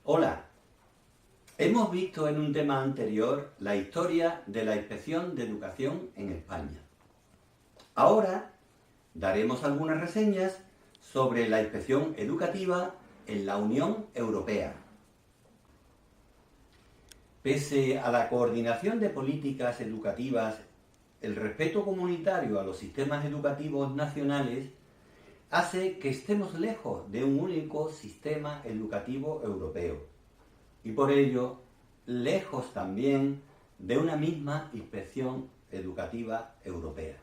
Hola, hemos visto en un tema anterior la historia de la Inspección de Educación en España. Ahora daremos algunas reseñas sobre la inspección educativa en la Unión Europea. Pese a la coordinación de políticas educativas, el respeto comunitario a los sistemas educativos nacionales hace que estemos lejos de un único sistema educativo europeo y por ello lejos también de una misma inspección educativa europea.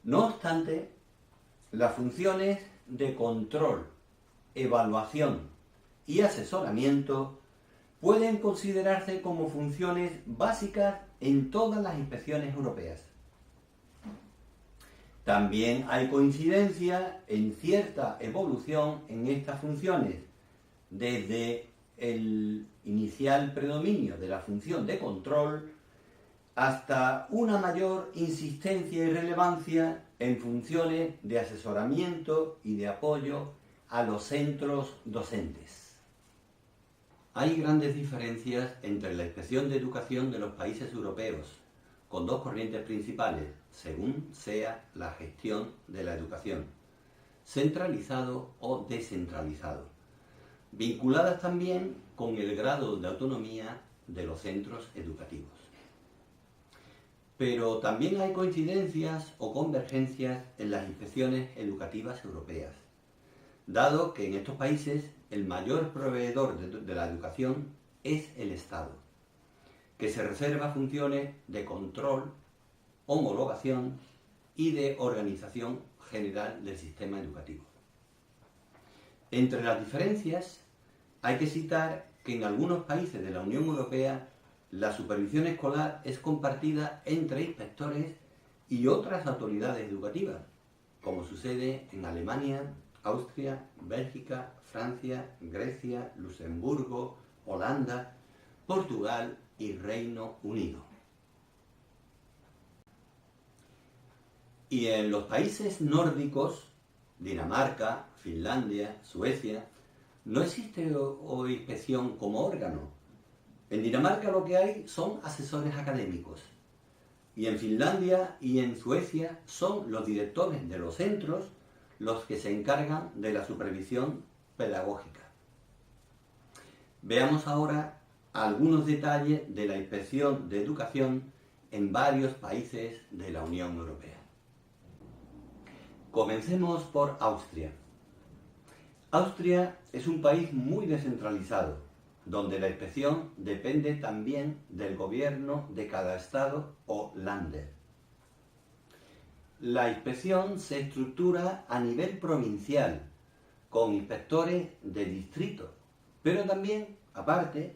No obstante, las funciones de control, evaluación y asesoramiento pueden considerarse como funciones básicas en todas las inspecciones europeas. También hay coincidencia en cierta evolución en estas funciones, desde el inicial predominio de la función de control hasta una mayor insistencia y relevancia en funciones de asesoramiento y de apoyo a los centros docentes. Hay grandes diferencias entre la inspección de educación de los países europeos, con dos corrientes principales, según sea la gestión de la educación, centralizado o descentralizado, vinculadas también con el grado de autonomía de los centros educativos. Pero también hay coincidencias o convergencias en las inspecciones educativas europeas, dado que en estos países el mayor proveedor de la educación es el Estado, que se reserva funciones de control, homologación y de organización general del sistema educativo. Entre las diferencias hay que citar que en algunos países de la Unión Europea la supervisión escolar es compartida entre inspectores y otras autoridades educativas, como sucede en Alemania, Austria, Bélgica, Francia, Grecia, Luxemburgo, Holanda, Portugal y Reino Unido. Y en los países nórdicos, Dinamarca, Finlandia, Suecia, no existe inspección como órgano. En Dinamarca lo que hay son asesores académicos. Y en Finlandia y en Suecia son los directores de los centros los que se encargan de la supervisión pedagógica. Veamos ahora algunos detalles de la inspección de educación en varios países de la Unión Europea. Comencemos por Austria. Austria es un país muy descentralizado, donde la inspección depende también del gobierno de cada estado o Länder. La inspección se estructura a nivel provincial, con inspectores de distrito, pero también, aparte,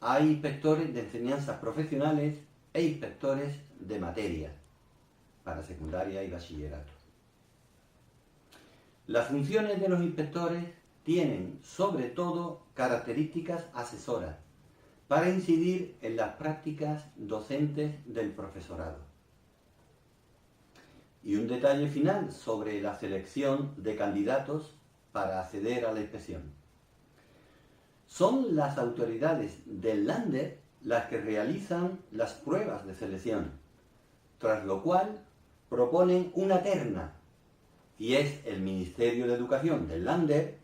hay inspectores de enseñanzas profesionales e inspectores de materia, para secundaria y bachillerato. Las funciones de los inspectores tienen, sobre todo, características asesoras, para incidir en las prácticas docentes del profesorado. Y un detalle final sobre la selección de candidatos para acceder a la inspección. Son las autoridades del Länder las que realizan las pruebas de selección, tras lo cual proponen una terna, y es el Ministerio de Educación del Länder,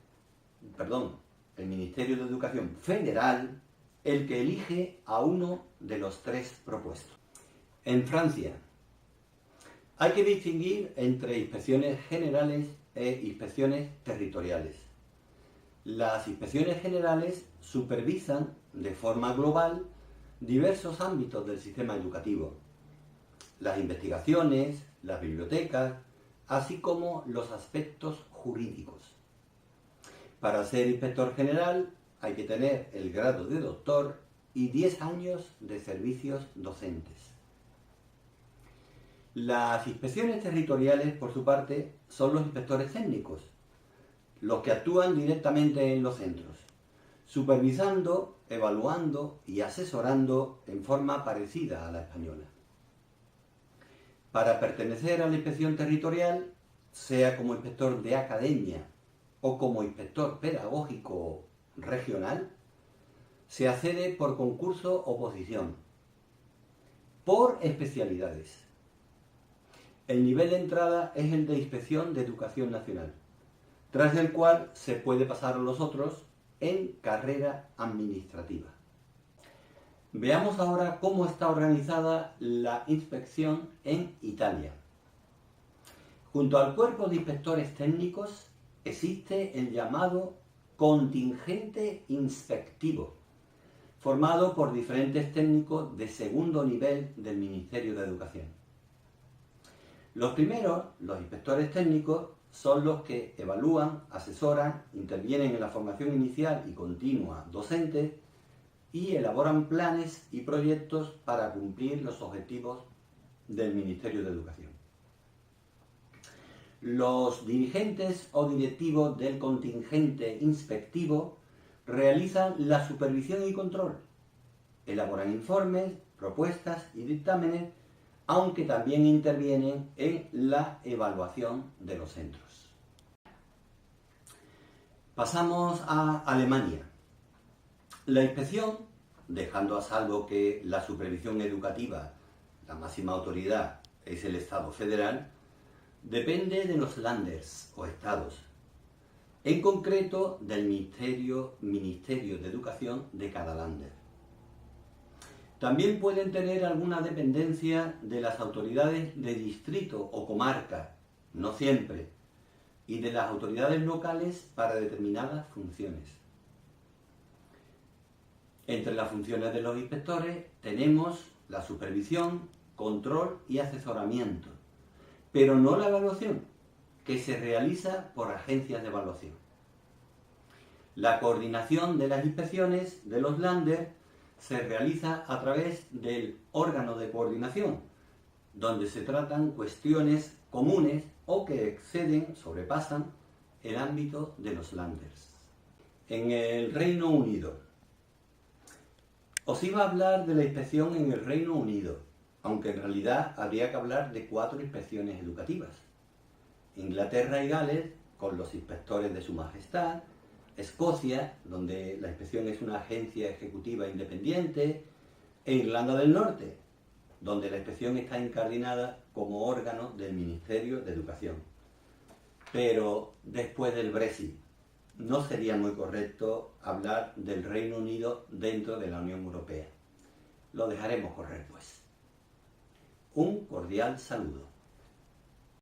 el Ministerio de Educación Federal, el que elige a uno de los tres propuestos. En Francia, hay que distinguir entre inspecciones generales e inspecciones territoriales. Las inspecciones generales supervisan de forma global diversos ámbitos del sistema educativo, las investigaciones, las bibliotecas, así como los aspectos jurídicos. Para ser inspector general hay que tener el grado de doctor y 10 años de servicios docentes. Las inspecciones territoriales, por su parte, son los inspectores técnicos, los que actúan directamente en los centros, supervisando, evaluando y asesorando en forma parecida a la española. Para pertenecer a la inspección territorial, sea como inspector de academia o como inspector pedagógico regional, se accede por concurso-oposición, por especialidades. El nivel de entrada es el de Inspección de Educación Nacional, tras el cual se puede pasar a los otros en carrera administrativa. Veamos ahora cómo está organizada la inspección en Italia. Junto al cuerpo de inspectores técnicos existe el llamado contingente inspectivo, formado por diferentes técnicos de segundo nivel del Ministerio de Educación. Los primeros, los inspectores técnicos, son los que evalúan, asesoran, intervienen en la formación inicial y continua docente y elaboran planes y proyectos para cumplir los objetivos del Ministerio de Educación. Los dirigentes o directivos del contingente inspectivo realizan la supervisión y control, elaboran informes, propuestas y dictámenes, aunque también intervienen en la evaluación de los centros. Pasamos a Alemania. La inspección, dejando a salvo que la supervisión educativa, la máxima autoridad, es el Estado federal, depende de los Länders o estados, en concreto del Ministerio de Educación de cada Länder. También pueden tener alguna dependencia de las autoridades de distrito o comarca, no siempre, y de las autoridades locales para determinadas funciones. Entre las funciones de los inspectores tenemos la supervisión, control y asesoramiento, pero no la evaluación, que se realiza por agencias de evaluación. La coordinación de las inspecciones de los Länder se realiza a través del órgano de coordinación, donde se tratan cuestiones comunes o que exceden, sobrepasan el ámbito de los Länders. En el Reino Unido. Os iba a hablar de la inspección en el Reino Unido, aunque en realidad habría que hablar de 4 inspecciones educativas. Inglaterra y Gales, con los inspectores de Su Majestad; Escocia, donde la inspección es una agencia ejecutiva independiente; e Irlanda del Norte, donde la inspección está incardinada como órgano del Ministerio de Educación. Pero después del Brexit, no sería muy correcto hablar del Reino Unido dentro de la Unión Europea. Lo dejaremos correr, pues. Un cordial saludo.